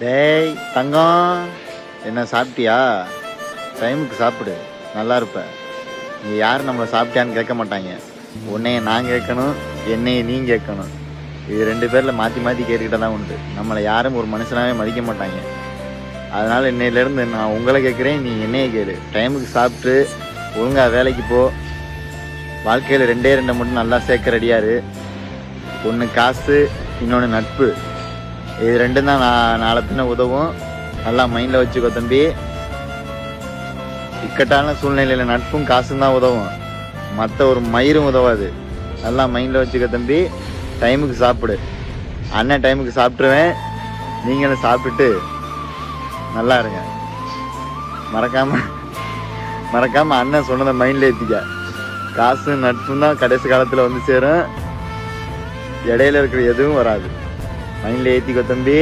டேய் தங்கம், என்ன சாப்பிட்டியா? டைமுக்கு சாப்பிடு, நல்லா இருப்ப. இங்கே யாரும் நம்மளை சாப்பிட்டியான்னு கேட்க மாட்டாங்க. உன்னைய நான் கேட்கணும், என்னைய நீ கேட்கணும். இது 2 பேரில் மாற்றி மாற்றி கேட்டுக்கிட்ட தான் உண்டு. நம்மளை யாரும் ஒரு மனுஷனாவே மதிக்க மாட்டாங்க. அதனால் இன்னையிலேருந்து நான் உங்களை கேட்குறேன், நீ என்னைய கேளு. டைமுக்கு சாப்பிட்டு ஒழுங்காக வேலைக்கு போ. வாழ்க்கையில் 2 மட்டும் நல்லா சேர்க்க ரெடியாரு. ஒன்று காசு, இன்னொன்று நட்பு. இது 2 தான் நான் நாளை பின்ன உதவும். நல்லா மைண்டில் வச்சுக்கோ தம்பி. இக்கட்டான சூழ்நிலையில் நட்பும் காசும் தான் உதவும், மற்ற ஒரு மயிரும் உதவாது. நல்லா மைண்டில் வச்சுக்க தம்பி. டைமுக்கு சாப்பிடு. அண்ணன் டைமுக்கு சாப்பிட்ருவேன், நீங்களும் சாப்பிட்டுட்டு நல்லா இருங்க. மறக்காம அண்ணன் சொன்னதை மைண்டில் ஏற்றிக்க. காசு நட்பும் தான் கடைசி காலத்தில் வந்து சேரும், இடையில இருக்கிற எதுவும் வராது. மைண்டில் ஏற்றிக்கோ தம்பி.